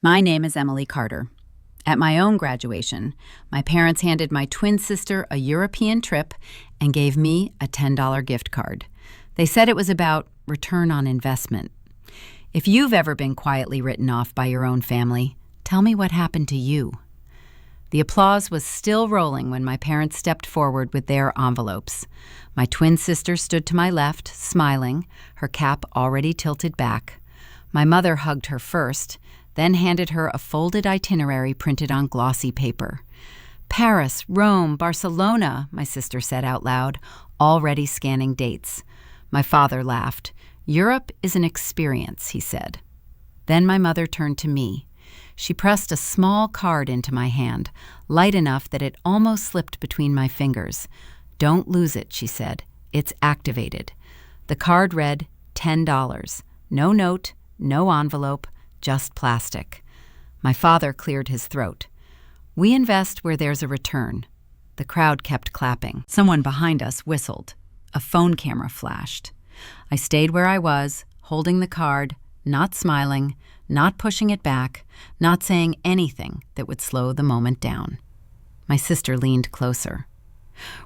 My name is Emily Carter. At my own graduation, my parents handed my twin sister a European trip and gave me a $10 gift card. They said it was about return on investment. If you've ever been quietly written off by your own family, tell me what happened to you. The applause was still rolling when my parents stepped forward with their envelopes. My twin sister stood to my left, smiling, her cap already tilted back. My mother hugged her first, then handed her a folded itinerary printed on glossy paper. Paris, Rome, Barcelona, my sister said out loud, already scanning dates. My father laughed. Europe is an experience, he said. Then my mother turned to me. She pressed a small card into my hand, light enough that it almost slipped between my fingers. Don't lose it, she said. It's activated. The card read $10. No note, no envelope, just plastic. My father cleared his throat. We invest where there's a return. The crowd kept clapping. Someone behind us whistled. A phone camera flashed. I stayed where I was, holding the card, not smiling, not pushing it back, not saying anything that would slow the moment down. My sister leaned closer.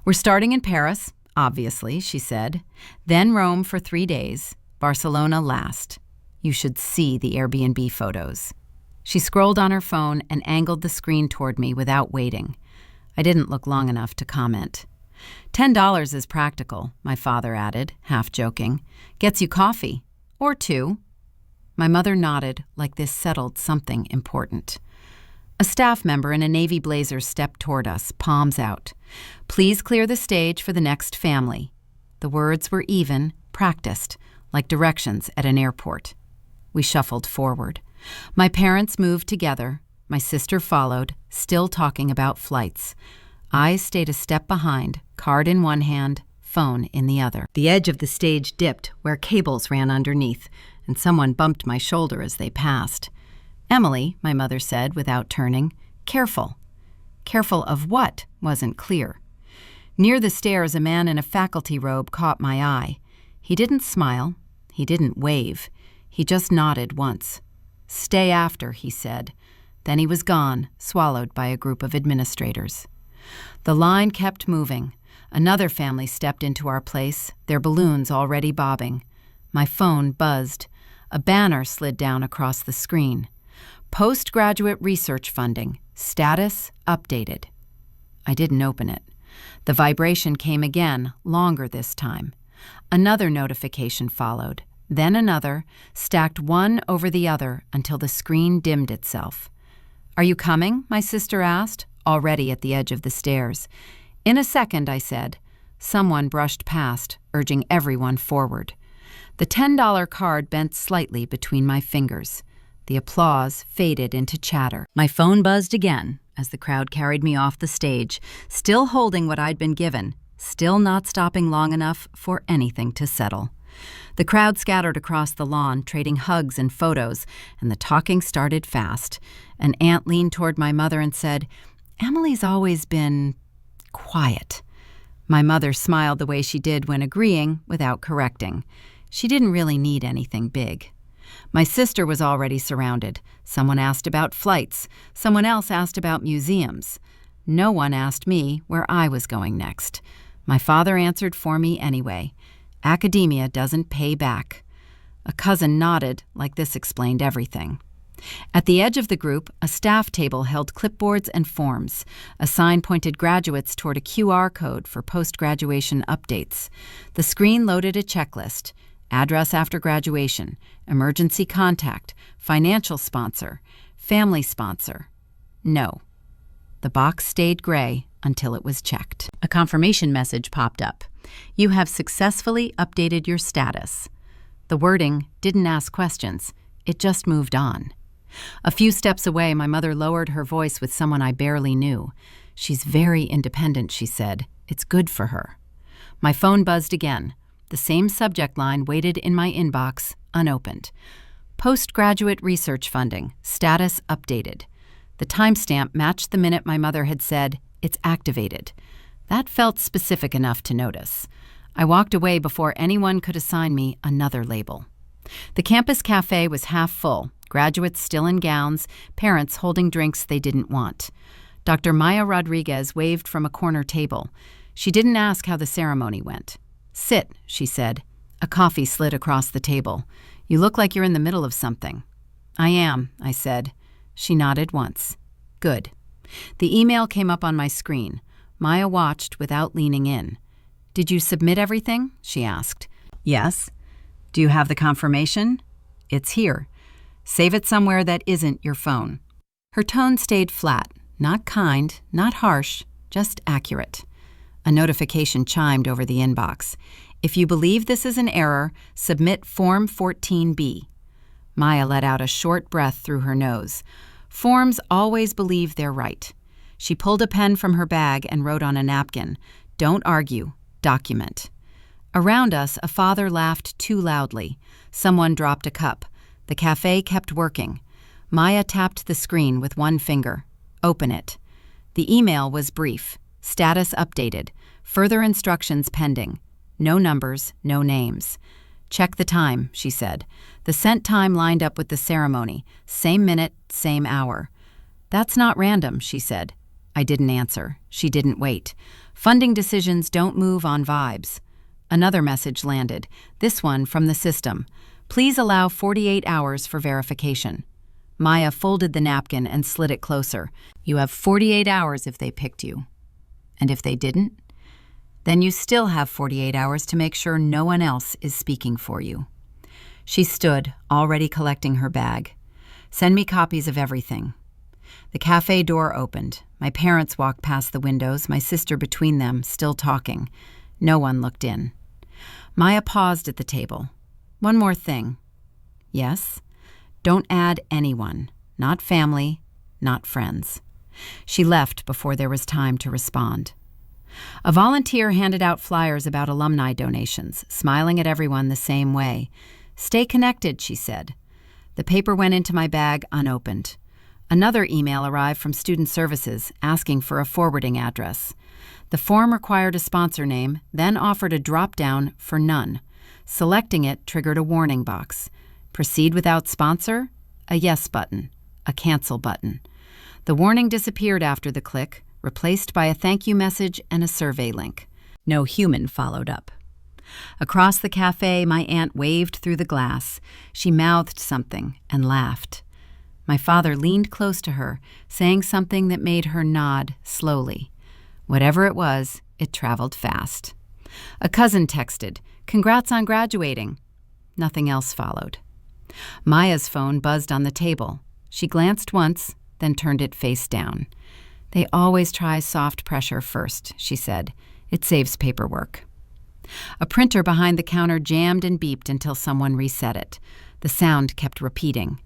We're starting in Paris, obviously, she said. Then Rome for 3 days, Barcelona last. You should see the Airbnb photos. She scrolled on her phone and angled the screen toward me without waiting. I didn't look long enough to comment. $10 is practical, my father added, half joking. Gets you coffee. Or 2. My mother nodded like this settled something important. A staff member in a navy blazer stepped toward us, palms out. Please clear the stage for the next family. The words were even, practiced, like directions at an airport. We shuffled forward. My parents moved together. My sister followed, still talking about flights. I stayed a step behind, card in one hand, phone in the other. The edge of the stage dipped where cables ran underneath, and someone bumped my shoulder as they passed. Emily, my mother said without turning, careful. Careful of what wasn't clear. Near the stairs, a man in a faculty robe caught my eye. He didn't smile. He didn't wave. He just nodded once. Stay after, he said. Then he was gone, swallowed by a group of administrators. The line kept moving. Another family stepped into our place, their balloons already bobbing. My phone buzzed. A banner slid down across the screen. Postgraduate research funding. Status updated. I didn't open it. The vibration came again, longer this time. Another notification followed, then another, stacked one over the other until the screen dimmed itself. Are you coming? My sister asked, already at the edge of the stairs. In a second, I said. Someone brushed past, urging everyone forward. The $10 card bent slightly between my fingers. The applause faded into chatter. My phone buzzed again as the crowd carried me off the stage, still holding what I'd been given, still not stopping long enough for anything to settle. The crowd scattered across the lawn, trading hugs and photos, and the talking started fast. An aunt leaned toward my mother and said, Emily's always been quiet. My mother smiled the way she did when agreeing without correcting. She didn't really need anything big. My sister was already surrounded. Someone asked about flights. Someone else asked about museums. No one asked me where I was going next. My father answered for me anyway. Academia doesn't pay back. A cousin nodded like this explained everything. At the edge of the group, a staff table held clipboards and forms. A sign pointed graduates toward a QR code for post-graduation updates. The screen loaded a checklist. Address after graduation, emergency contact, financial sponsor, family sponsor. No. The box stayed gray until it was checked. A confirmation message popped up. You have successfully updated your status. The wording didn't ask questions. It just moved on. A few steps away, my mother lowered her voice with someone I barely knew. She's very independent, she said. It's good for her. My phone buzzed again. The same subject line waited in my inbox, unopened. Postgraduate research funding, status updated. The timestamp matched the minute my mother had said, it's activated. That felt specific enough to notice. I walked away before anyone could assign me another label. The campus cafe was half full, Graduates still in gowns, parents holding drinks they didn't want. Dr. Maya Rodriguez waved from a corner table. She didn't ask how the ceremony went. "Sit," she said. A coffee slid across the table. "You look like you're in the middle of something." "I am," I said. She nodded once. "Good." The email came up on my screen. Maya watched without leaning in. "Did you submit everything?" she asked. "Yes." "Do you have the confirmation?" "It's here. Save it somewhere that isn't your phone." Her tone stayed flat, not kind, not harsh, just accurate. A notification chimed over the inbox. "If you believe this is an error, submit Form 14B. Maya let out a short breath through her nose. Forms always believe they're right. She pulled a pen from her bag and wrote on a napkin, "Don't argue, document." Around us, a father laughed too loudly. Someone dropped a cup. The cafe kept working. Maya tapped the screen with one finger. "Open it." The email was brief. Status updated. Further instructions pending. No numbers, no names. "Check the time," she said. The sent time lined up with the ceremony. Same minute, same hour. "That's not random," she said. I didn't answer. She didn't wait. Funding decisions don't move on vibes. Another message landed, this one from the system. "Please allow 48 hours for verification." Maya folded the napkin and slid it closer. "You have 48 hours if they picked you. And if they didn't? Then you still have 48 hours to make sure no one else is speaking for you." She stood, already collecting her bag. "Send me copies of everything." The cafe door opened. My parents walked past the windows, my sister between them, still talking. No one looked in. Maya paused at the table. "One more thing." "Yes?" "Don't add anyone. Not family, not friends." She left before there was time to respond. A volunteer handed out flyers about alumni donations, smiling at everyone the same way. "Stay connected," she said. The paper went into my bag unopened. Another email arrived from Student Services asking for a forwarding address. The form required a sponsor name, then offered a drop-down for none. Selecting it triggered a warning box. Proceed without sponsor? A yes button. A cancel button. The warning disappeared after the click, replaced by a thank you message and a survey link. No human followed up. Across the cafe, my aunt waved through the glass. She mouthed something and laughed. My father leaned close to her, saying something that made her nod slowly. Whatever it was, it traveled fast. A cousin texted, "Congrats on graduating." Nothing else followed. Maya's phone buzzed on the table. She glanced once, then turned it face down. "They always try soft pressure first," she said. "It saves paperwork." A printer behind the counter jammed and beeped until someone reset it. The sound kept repeating.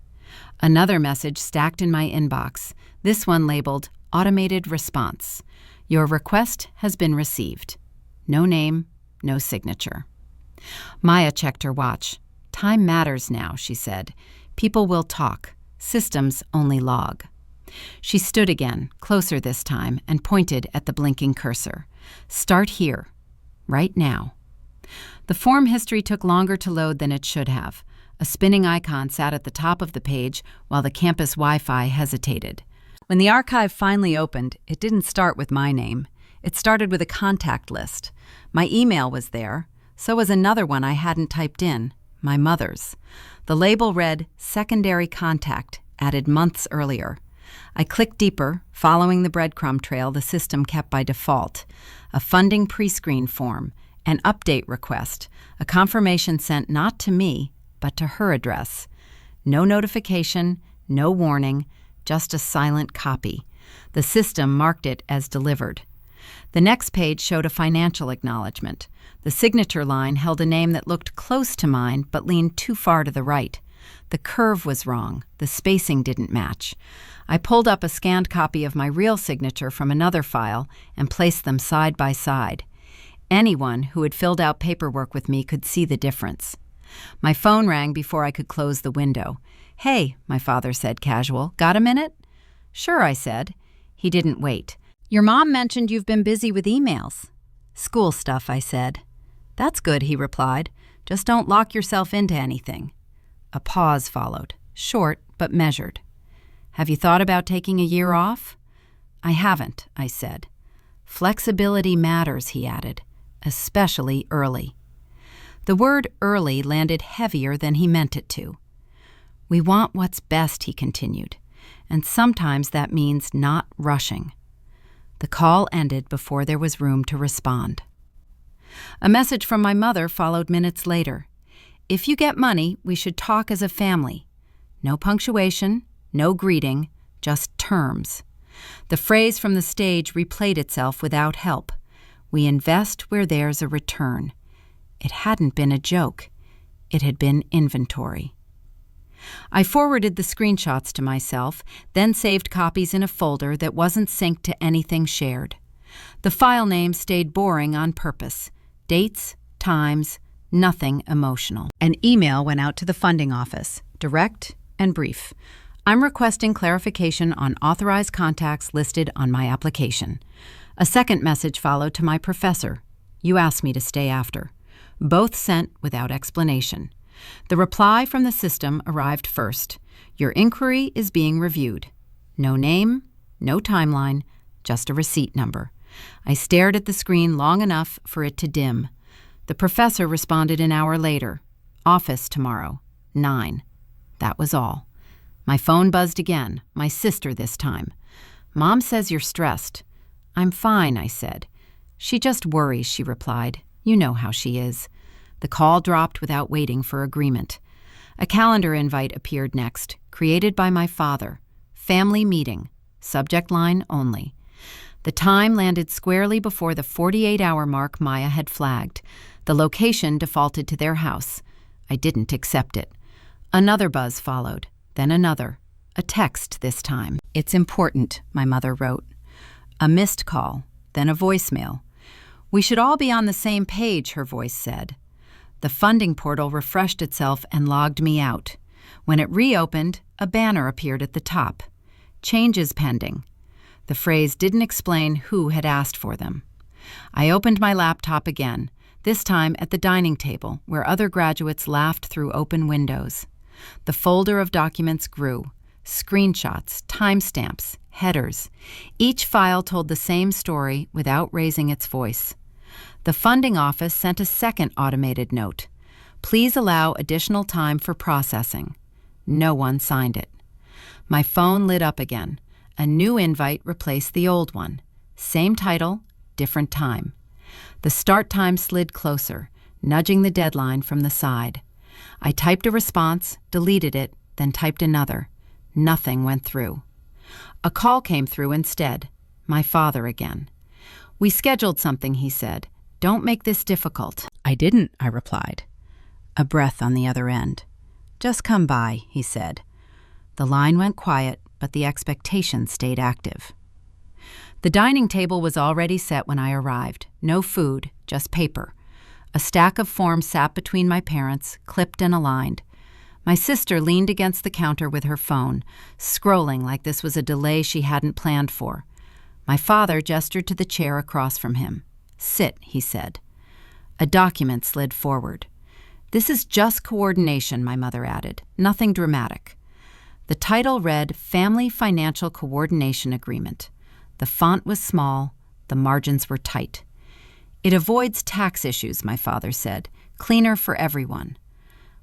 Another message stacked in my inbox, this one labeled Automated Response. "Your request has been received." No name, no signature. Maya checked her watch. "Time matters now," she said. "People will talk. Systems only log." She stood again, closer this time, and pointed at the blinking cursor. "Start here. Right now." The form history took longer to load than it should have. A spinning icon sat at the top of the page while the campus Wi-Fi hesitated. When the archive finally opened, it didn't start with my name. It started with a contact list. My email was there. So was another one I hadn't typed in, my mother's. The label read Secondary Contact, added months earlier. I clicked deeper, following the breadcrumb trail the system kept by default. A funding pre-screen form, an update request, a confirmation sent not to me, but to her address. No notification, no warning, just a silent copy. The system marked it as delivered. The next page showed a financial acknowledgement. The signature line held a name that looked close to mine but leaned too far to the right. The curve was wrong. The spacing didn't match. I pulled up a scanned copy of my real signature from another file and placed them side by side. Anyone who had filled out paperwork with me could see the difference. My phone rang before I could close the window. "Hey," my father said, casual. "Got a minute?" "Sure," I said. He didn't wait. "Your mom mentioned you've been busy with emails." "School stuff," I said. "That's good," he replied. "Just don't lock yourself into anything." A pause followed, short but measured. "Have you thought about taking a year off?" "I haven't," I said. "Flexibility matters," he added, "especially early." The word early landed heavier than he meant it to. "We want what's best," he continued, "and sometimes that means not rushing." The call ended before there was room to respond. A message from my mother followed minutes later. "If you get money, we should talk as a family." No punctuation, no greeting, just terms. The phrase from the stage replayed itself without help. "We invest where there's a return." It hadn't been a joke. It had been inventory. I forwarded the screenshots to myself, then saved copies in a folder that wasn't synced to anything shared. The file name stayed boring on purpose. Dates, times, nothing emotional. An email went out to the funding office, direct and brief. "I'm requesting clarification on authorized contacts listed on my application." A second message followed to my professor. "You asked me to stay after." Both sent without explanation. The reply from the system arrived first. "Your inquiry is being reviewed." No name, no timeline, just a receipt number. I stared at the screen long enough for it to dim. The professor responded an hour later. "Office tomorrow, 9. That was all. My phone buzzed again, my sister this time. "Mom says you're stressed." "I'm fine," I said. "She just worries," she replied. "You know how she is." The call dropped without waiting for agreement. A calendar invite appeared next, created by my father. "Family meeting. Subject line only." The time landed squarely before the 48-hour mark Maya had flagged. The location defaulted to their house. I didn't accept it. Another buzz followed, then another. A text this time. "It's important," my mother wrote. A missed call, then a voicemail. "We should all be on the same page," her voice said. The funding portal refreshed itself and logged me out. When it reopened, a banner appeared at the top. "Changes pending." The phrase didn't explain who had asked for them. I opened my laptop again, this time at the dining table, where other graduates laughed through open windows. The folder of documents grew. Screenshots, timestamps, headers. Each file told the same story without raising its voice. The funding office sent a second automated note. "Please allow additional time for processing." No one signed it. My phone lit up again. A new invite replaced the old one. Same title, different time. The start time slid closer, nudging the deadline from the side. I typed a response, deleted it, then typed another. Nothing went through. A call came through instead. My father again. "We scheduled something," he said. "Don't make this difficult." "I didn't," I replied. A breath on the other end. "Just come by," he said. The line went quiet, but the expectation stayed active. The dining table was already set when I arrived. No food, just paper. A stack of forms sat between my parents, clipped and aligned. My sister leaned against the counter with her phone, scrolling like this was a delay she hadn't planned for. My father gestured to the chair across from him. "Sit," he said. A document slid forward. "This is just coordination," my mother added. "Nothing dramatic." The title read Family Financial Coordination Agreement. The font was small, the margins were tight. "It avoids tax issues," my father said. "Cleaner for everyone."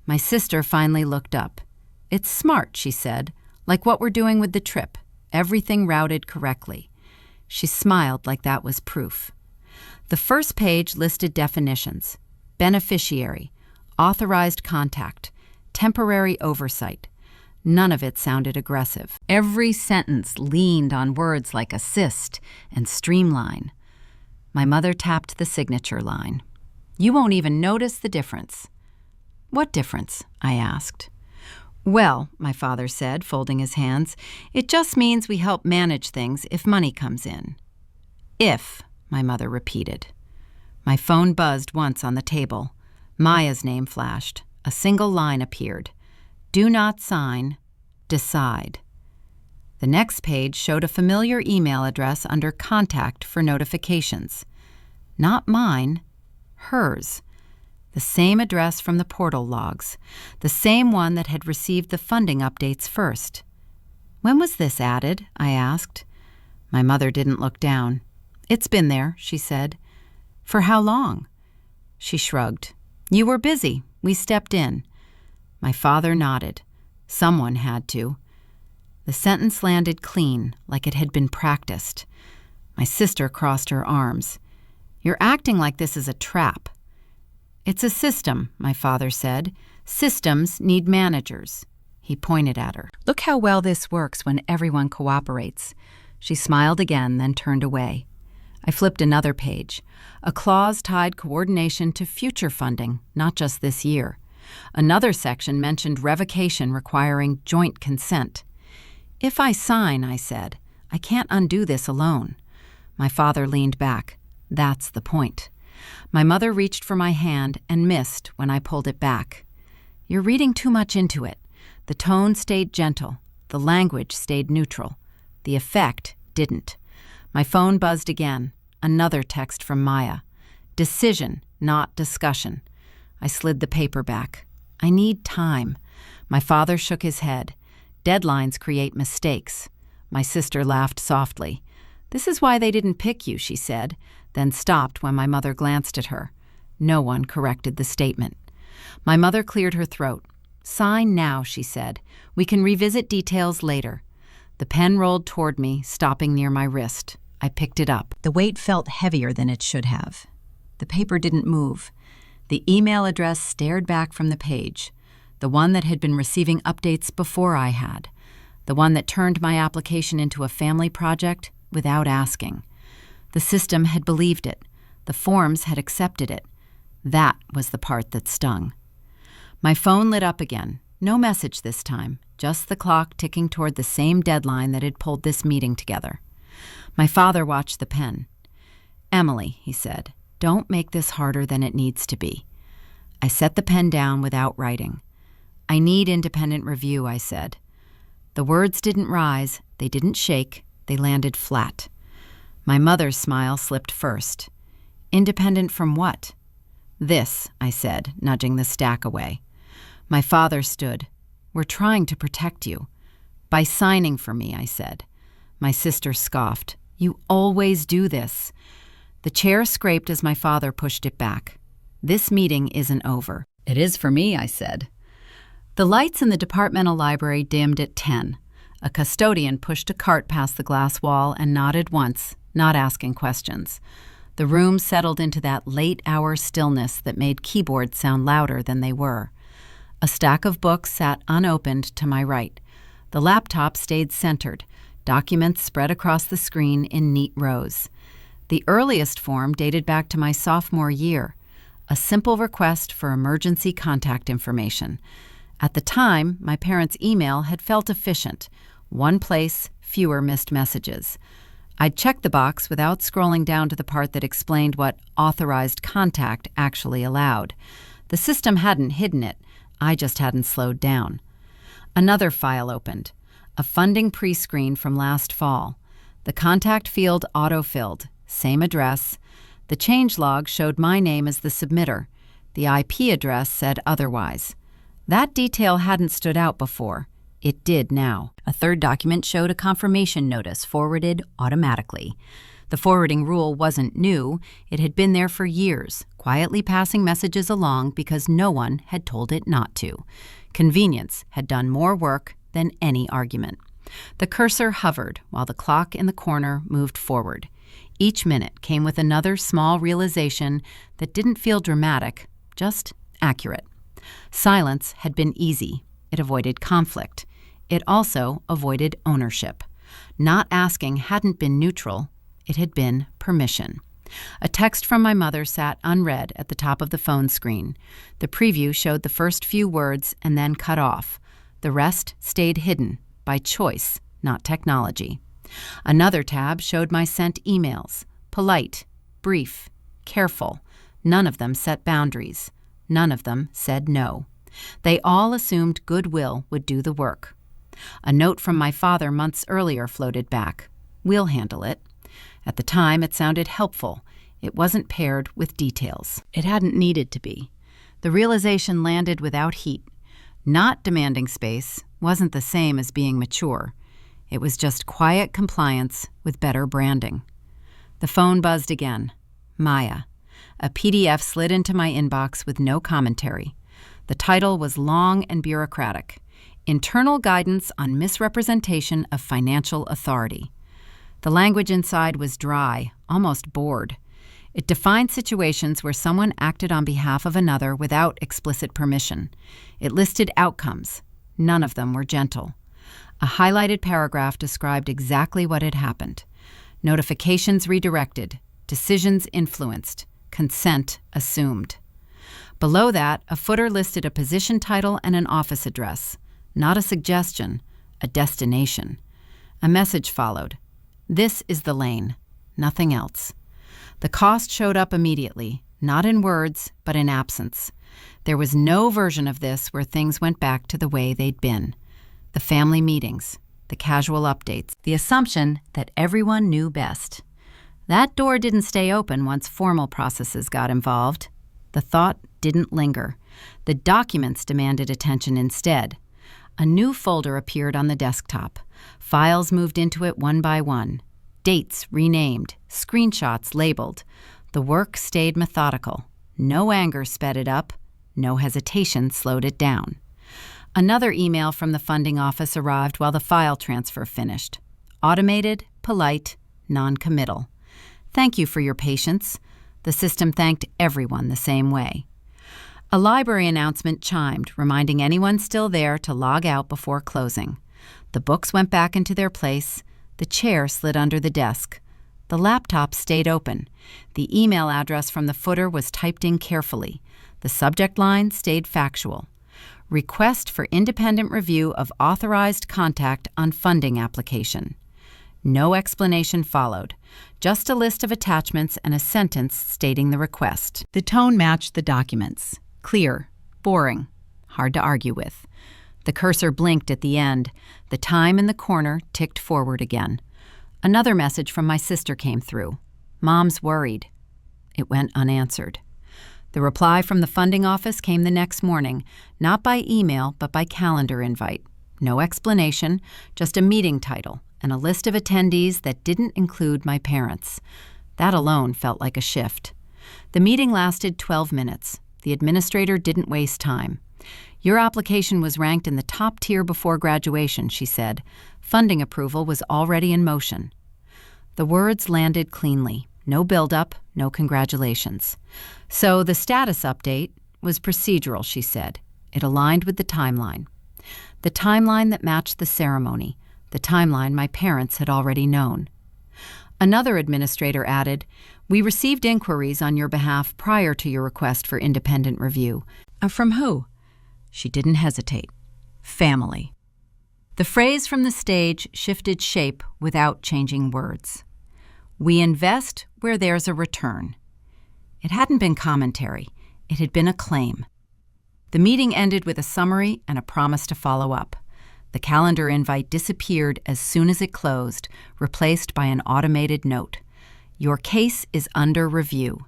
My sister finally looked up. "It's smart," she said, "like what we're doing with the trip. Everything routed correctly." She smiled like that was proof. The first page listed definitions: beneficiary, authorized contact, temporary oversight. None of it sounded aggressive. Every sentence leaned on words like assist and streamline. My mother tapped the signature line. "You won't even notice the difference." "What difference?" I asked. "Well," my father said, folding his hands, "it just means we help manage things if money comes in." "If," my mother repeated. My phone buzzed once on the table. Maya's name flashed. A single line appeared. "Do not sign. Decide." The next page showed a familiar email address under Contact for notifications. Not mine, hers. The same address from the portal logs, the same one that had received the funding updates first. "When was this added?" I asked. My mother didn't look down. "It's been there," she said. "For how long?" She shrugged. "You were busy. We stepped in." My father nodded. Someone had to. The sentence landed clean, like it had been practiced. My sister crossed her arms. "You're acting like this is a trap." "It's a system," my father said. "Systems need managers." He pointed at her. "Look how well this works when everyone cooperates." She smiled again, then turned away. I flipped another page. A clause tied coordination to future funding, not just this year. Another section mentioned revocation requiring joint consent. "If I sign," I said, "I can't undo this alone." My father leaned back. "That's the point." My mother reached for my hand and missed when I pulled it back. "You're reading too much into it." The tone stayed gentle. The language stayed neutral. The effect didn't. My phone buzzed again. Another text from Maya. "Decision, not discussion." I slid the paper back. "I need time." My father shook his head. "Deadlines create mistakes." My sister laughed softly. "This is why they didn't pick you," she said, then stopped when my mother glanced at her. No one corrected the statement. My mother cleared her throat. "Sign now," she said. "We can revisit details later." The pen rolled toward me, stopping near my wrist. I picked it up. The weight felt heavier than it should have. The paper didn't move. The email address stared back from the page, the one that had been receiving updates before I had, the one that turned my application into a family project without asking. The system had believed it. The forms had accepted it. That was the part that stung. My phone lit up again. No message this time, just the clock ticking toward the same deadline that had pulled this meeting together. My father watched the pen. "Emily," he said, "don't make this harder than it needs to be." I set the pen down without writing. "I need independent review," I said. The words didn't rise, they didn't shake, they landed flat. My mother's smile slipped first. "Independent from what?" "This," I said, nudging the stack away. My father stood. "We're trying to protect you." "By signing for me," I said. My sister scoffed. "You always do this." The chair scraped as my father pushed it back. "This meeting isn't over." "It is for me," I said. The lights in the departmental library dimmed at 10. A custodian pushed a cart past the glass wall and nodded once, not asking questions. The room settled into that late-hour stillness that made keyboards sound louder than they were. A stack of books sat unopened to my right. The laptop stayed centered, documents spread across the screen in neat rows. The earliest form dated back to my sophomore year, a simple request for emergency contact information. At the time, my parents' email had felt efficient. One place, fewer missed messages. I'd checked the box without scrolling down to the part that explained what authorized contact actually allowed. The system hadn't hidden it. I just hadn't slowed down. Another file opened, a funding pre-screen from last fall. The contact field auto-filled, same address. The changelog showed my name as the submitter. The IP address said otherwise. That detail hadn't stood out before. It did now. A third document showed a confirmation notice forwarded automatically. The forwarding rule wasn't new. It had been there for years, quietly passing messages along because no one had told it not to. Convenience had done more work than any argument. The cursor hovered while the clock in the corner moved forward. Each minute came with another small realization that didn't feel dramatic, just accurate. Silence had been easy. It avoided conflict. It also avoided ownership. Not asking hadn't been neutral. It had been permission. A text from my mother sat unread at the top of the phone screen. The preview showed the first few words and then cut off. The rest stayed hidden, by choice, not technology. Another tab showed my sent emails. Polite, brief, careful. None of them set boundaries. None of them said no. They all assumed goodwill would do the work. A note from my father months earlier floated back. "We'll handle it." At the time, it sounded helpful. It wasn't paired with details. It hadn't needed to be. The realization landed without heat. Not demanding space wasn't the same as being mature. It was just quiet compliance with better branding. The phone buzzed again. Maya. A PDF slid into my inbox with no commentary. The title was long and bureaucratic. Internal Guidance on Misrepresentation of Financial Authority. The language inside was dry, almost bored. It defined situations where someone acted on behalf of another without explicit permission. It listed outcomes. None of them were gentle. A highlighted paragraph described exactly what had happened. Notifications redirected, decisions influenced, consent assumed. Below that, a footer listed a position title and an office address. Not a suggestion, a destination. A message followed. This is the lane, nothing else. The cost showed up immediately, not in words, but in absence. There was no version of this where things went back to the way they'd been. The family meetings, the casual updates, the assumption that everyone knew best. That door didn't stay open once formal processes got involved. The thought didn't linger. The documents demanded attention instead. A new folder appeared on the desktop. Files moved into it one by one. Dates renamed, screenshots labeled. The work stayed methodical. No anger sped it up. No hesitation slowed it down. Another email from the funding office arrived while the file transfer finished. Automated, polite, non-committal. Thank you for your patience. The system thanked everyone the same way. A library announcement chimed, reminding anyone still there to log out before closing. The books went back into their place. The chair slid under the desk. The laptop stayed open. The email address from the footer was typed in carefully. The subject line stayed factual. Request for independent review of authorized contact on funding application. No explanation followed, just a list of attachments and a sentence stating the request. The tone matched the documents. Clear, boring, hard to argue with. The cursor blinked at the end. The time in the corner ticked forward again. Another message from my sister came through. Mom's worried. It went unanswered. The reply from the funding office came the next morning, not by email, but by calendar invite. No explanation, just a meeting title and a list of attendees that didn't include my parents. That alone felt like a shift. The meeting lasted 12 minutes. The administrator didn't waste time. Your application was ranked in the top tier before graduation, she said. Funding approval was already in motion. The words landed cleanly. No build-up, no congratulations. So the status update was procedural, she said. It aligned with the timeline. The timeline that matched the ceremony. The timeline my parents had already known. Another administrator added, "We received inquiries on your behalf prior to your request for independent review." From who? She didn't hesitate. Family. The phrase from the stage shifted shape without changing words. We invest where there's a return. It hadn't been commentary. It had been a claim. The meeting ended with a summary and a promise to follow up. The calendar invite disappeared as soon as it closed, replaced by an automated note. Your case is under review.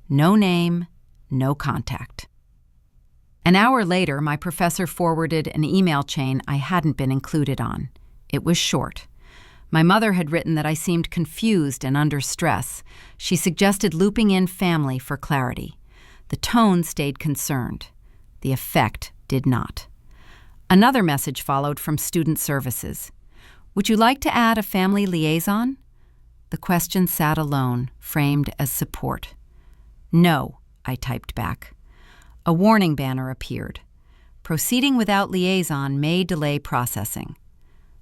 No name, no contact. An hour later, my professor forwarded an email chain I hadn't been included on. It was short. My mother had written that I seemed confused and under stress. She suggested looping in family for clarity. The tone stayed concerned. The effect did not. Another message followed from Student Services. Would you like to add a family liaison? The question sat alone, framed as support. No, I typed back. A warning banner appeared. Proceeding without liaison may delay processing.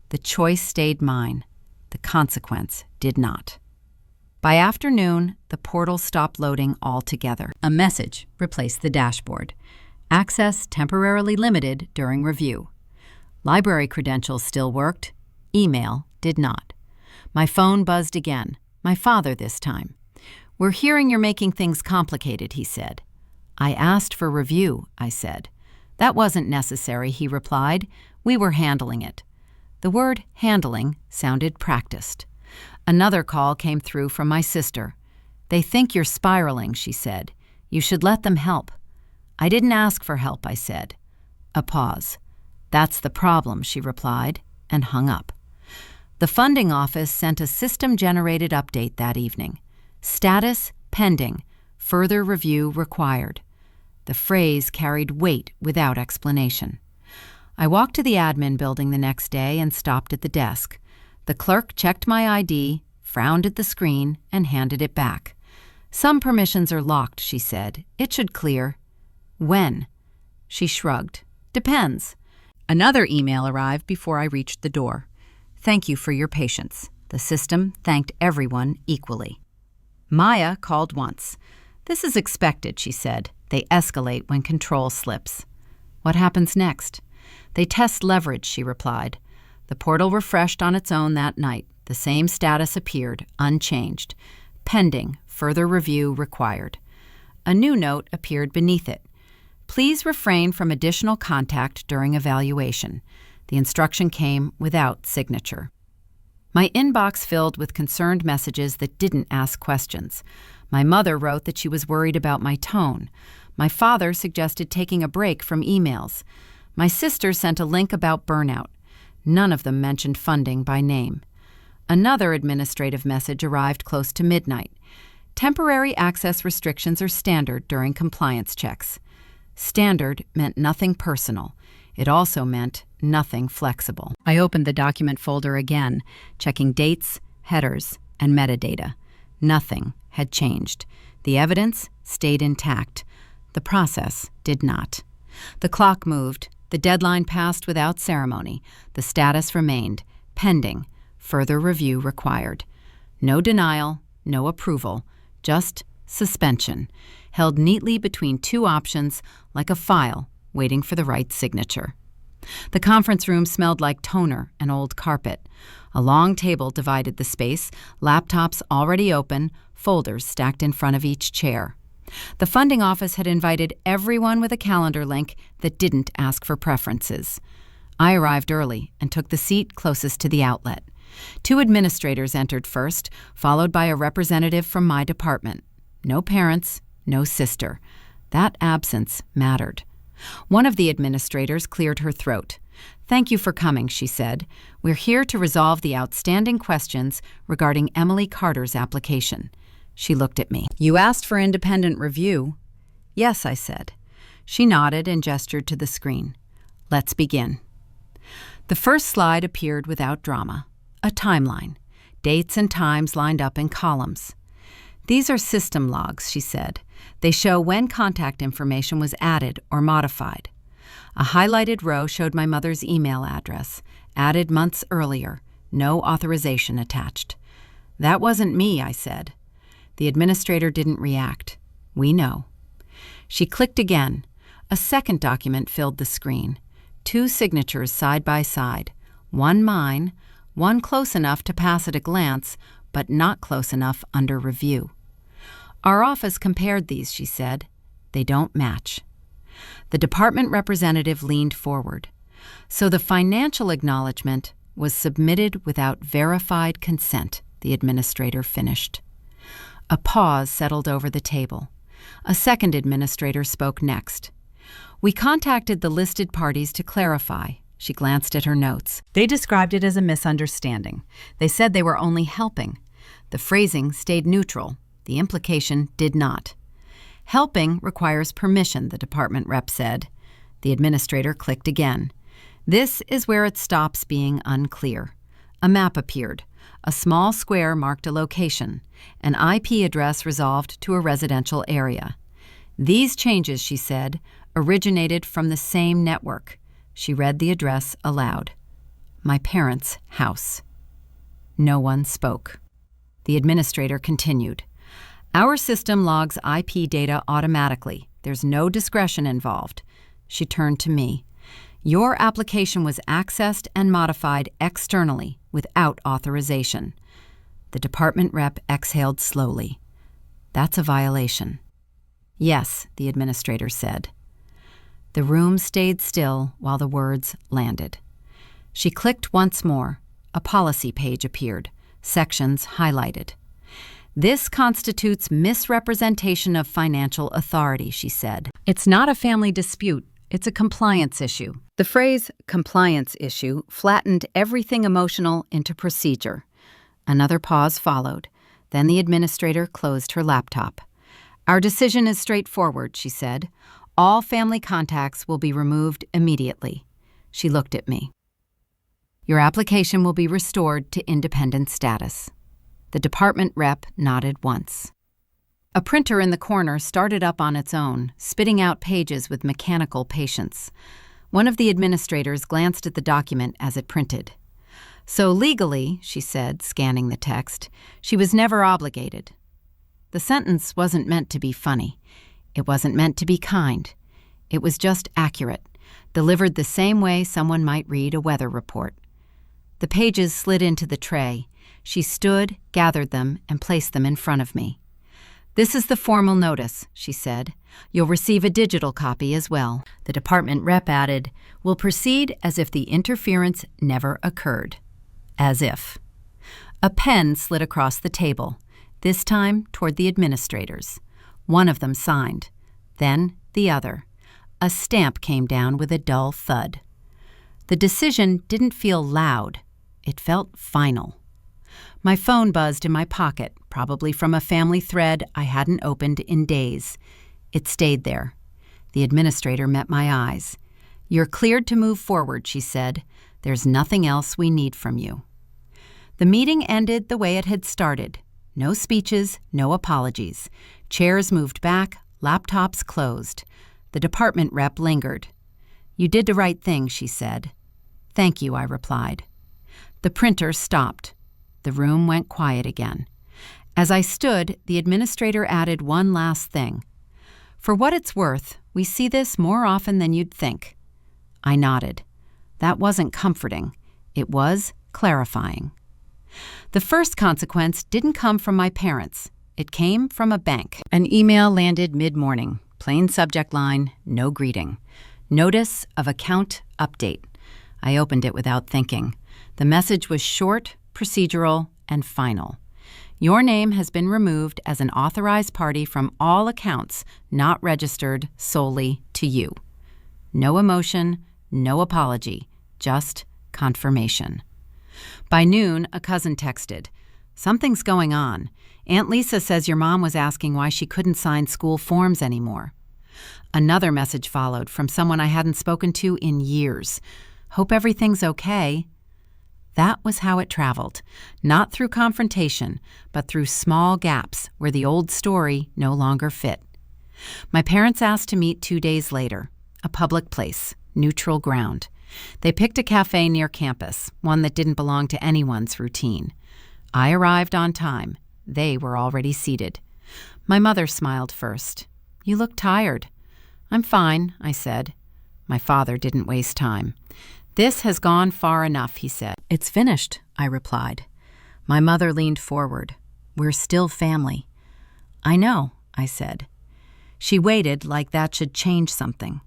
The choice stayed mine. The consequence did not. By afternoon, the portal stopped loading altogether. A message replaced the dashboard. Access temporarily limited during review. Library credentials still worked. Email did not. My phone buzzed again. My father this time. We're hearing you're making things complicated, he said. I asked for review, I said. That wasn't necessary, he replied. We were handling it. The word handling sounded practiced. Another call came through from my sister. They think you're spiraling, she said. You should let them help. I didn't ask for help, I said. A pause. That's the problem, she replied, and hung up. The funding office sent a system-generated update that evening. Status pending. Further review required. The phrase carried weight without explanation. I walked to the admin building the next day and stopped at the desk. The clerk checked my ID, frowned at the screen, and handed it back. Some permissions are locked, she said. It should clear. When? She shrugged. Depends. Another email arrived before I reached the door. Thank you for your patience. The system thanked everyone equally. Maya called once. This is expected, she said. They escalate when control slips. What happens next? They test leverage, she replied. The portal refreshed on its own that night. The same status appeared, unchanged. Pending, further review required. A new note appeared beneath it. Please refrain from additional contact during evaluation. The instruction came without signature. My inbox filled with concerned messages that didn't ask questions. My mother wrote that she was worried about my tone. My father suggested taking a break from emails. My sister sent a link about burnout. None of them mentioned funding by name. Another administrative message arrived close to midnight. Temporary access restrictions are standard during compliance checks. Standard meant nothing personal. It also meant nothing flexible. I opened the document folder again, checking dates, headers, and metadata. Nothing had changed. The evidence stayed intact. The process did not. The clock moved. The deadline passed without ceremony. The status remained pending. Further review required. No denial, no approval, just suspension, held neatly between two options like a file waiting for the right signature. The conference room smelled like toner and old carpet. A long table divided the space, laptops already open, folders stacked in front of each chair. The funding office had invited everyone with a calendar link that didn't ask for preferences. I arrived early and took the seat closest to the outlet. Two administrators entered first, followed by a representative from my department. No parents, no sister. That absence mattered. One of the administrators cleared her throat. Thank you for coming, she said. We're here to resolve the outstanding questions regarding Emily Carter's application. She looked at me. You asked for independent review. Yes, I said. She nodded and gestured to the screen. Let's begin. The first slide appeared without drama. A timeline. Dates and times lined up in columns. These are system logs, she said. They show when contact information was added or modified. A highlighted row showed my mother's email address, added months earlier, no authorization attached. That wasn't me, I said. The administrator didn't react. We know. She clicked again. A second document filled the screen. Two signatures side by side. One mine, one close enough to pass at a glance, but not close enough under review. Our office compared these, she said. They don't match. The department representative leaned forward. So the financial acknowledgement was submitted without verified consent, the administrator finished. A pause settled over the table. A second administrator spoke next. We contacted the listed parties to clarify. She glanced at her notes. They described it as a misunderstanding. They said they were only helping. The phrasing stayed neutral. The implication did not. Helping requires permission, the department rep said. The administrator clicked again. This is where it stops being unclear. A map appeared. A small square marked a location. An IP address resolved to a residential area. These changes, she said, originated from the same network. She read the address aloud. My parents' house. No one spoke. The administrator continued. Our system logs IP data automatically. There's no discretion involved. She turned to me. Your application was accessed and modified externally without authorization. The department rep exhaled slowly. That's a violation. Yes, the administrator said. The room stayed still while the words landed. She clicked once more. A policy page appeared, sections highlighted. This constitutes misrepresentation of financial authority, she said. It's not a family dispute, it's a compliance issue. The phrase compliance issue flattened everything emotional into procedure. Another pause followed. Then the administrator closed her laptop. Our decision is straightforward, she said. All family contacts will be removed immediately. She looked at me. Your application will be restored to independent status. The department rep nodded once. A printer in the corner started up on its own, spitting out pages with mechanical patience. One of the administrators glanced at the document as it printed. So legally, she said, scanning the text, she was never obligated. The sentence wasn't meant to be funny. It wasn't meant to be kind. It was just accurate, delivered the same way someone might read a weather report. The pages slid into the tray. She stood, gathered them, and placed them in front of me. This is the formal notice, she said. You'll receive a digital copy as well. The department rep added, we'll proceed as if the interference never occurred. As if. A pen slid across the table, this time toward the administrators. One of them signed. Then the other. A stamp came down with a dull thud. The decision didn't feel loud. It felt final. My phone buzzed in my pocket, probably from a family thread I hadn't opened in days. It stayed there. The administrator met my eyes. You're cleared to move forward, she said. There's nothing else we need from you. The meeting ended the way it had started. No speeches, no apologies. Chairs moved back, laptops closed. The department rep lingered. You did the right thing, she said. Thank you, I replied. The printer stopped. The room went quiet again. As I stood, the administrator added one last thing. For what it's worth, we see this more often than you'd think. I nodded. That wasn't comforting. It was clarifying. The first consequence didn't come from my parents. It came from a bank. An email landed mid-morning. Plain subject line, no greeting. Notice of account update. I opened it without thinking. The message was short, procedural, and final. Your name has been removed as an authorized party from all accounts not registered solely to you. No emotion, no apology, just confirmation. By noon, a cousin texted, Something's going on. Aunt Lisa says your mom was asking why she couldn't sign school forms anymore. Another message followed from someone I hadn't spoken to in years. Hope everything's okay. That was how it traveled, not through confrontation, but through small gaps where the old story no longer fit. My parents asked to meet 2 days later, a public place, neutral ground. They picked a cafe near campus, one that didn't belong to anyone's routine. I arrived on time. They were already seated. My mother smiled first. You look tired. I'm fine, I said. My father didn't waste time. This has gone far enough, he said. It's finished, I replied. My mother leaned forward. We're still family. I know, I said. She waited like that should change something.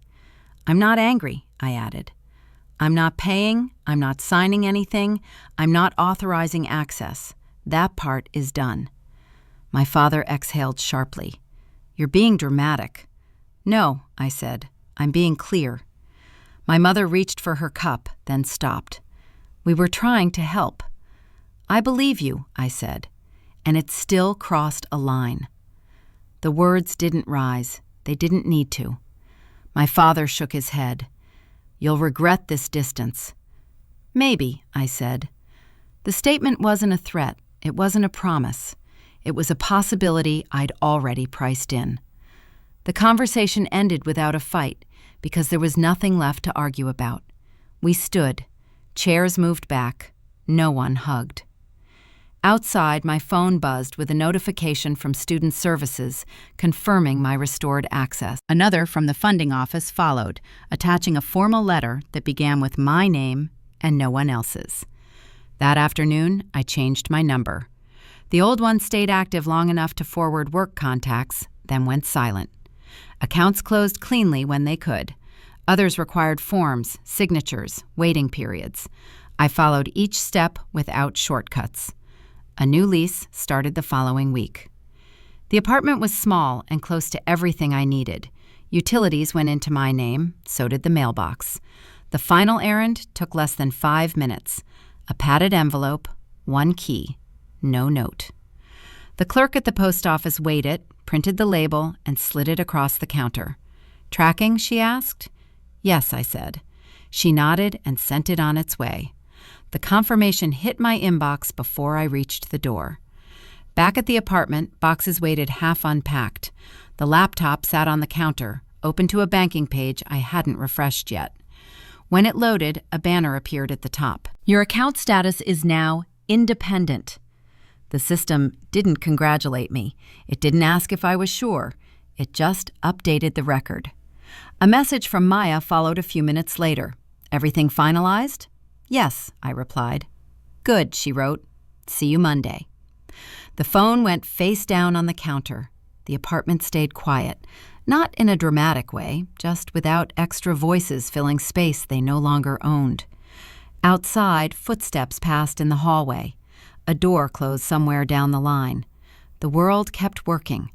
I'm not angry, I added. I'm not paying, I'm not signing anything, I'm not authorizing access. That part is done. My father exhaled sharply. You're being dramatic. No, I said. I'm being clear. My mother reached for her cup, then stopped. We were trying to help. I believe you, I said, and it still crossed a line. The words didn't rise. They didn't need to. My father shook his head. You'll regret this distance. Maybe, I said. The statement wasn't a threat. It wasn't a promise. It was a possibility I'd already priced in. The conversation ended without a fight because there was nothing left to argue about. We stood. Chairs moved back. No one hugged. Outside, my phone buzzed with a notification from Student Services confirming my restored access. Another from the funding office followed, attaching a formal letter that began with my name and no one else's. That afternoon, I changed my number. The old one stayed active long enough to forward work contacts, then went silent. Accounts closed cleanly when they could. Others required forms, signatures, waiting periods. I followed each step without shortcuts. A new lease started the following week. The apartment was small and close to everything I needed. Utilities went into my name, so did the mailbox. The final errand took less than 5 minutes. A padded envelope, 1 key, no note. The clerk at the post office weighed it, printed the label, and slid it across the counter. "Tracking?" she asked. "Yes," I said. She nodded and sent it on its way. The confirmation hit my inbox before I reached the door. Back at the apartment, boxes waited half unpacked. The laptop sat on the counter, open to a banking page I hadn't refreshed yet. When it loaded, a banner appeared at the top. "Your account status is now independent." The system didn't congratulate me. It didn't ask if I was sure. It just updated the record. A message from Maya followed a few minutes later. "Everything finalized?" "Yes," I replied. "Good," she wrote. "See you Monday." The phone went face down on the counter. The apartment stayed quiet, not in a dramatic way, just without extra voices filling space they no longer owned. Outside, footsteps passed in the hallway. A door closed somewhere down the line. The world kept working.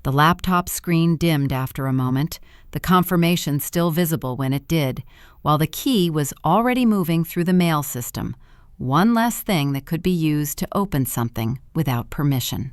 The laptop screen dimmed after a moment, the confirmation still visible when it did, while the key was already moving through the mail system, one less thing that could be used to open something without permission.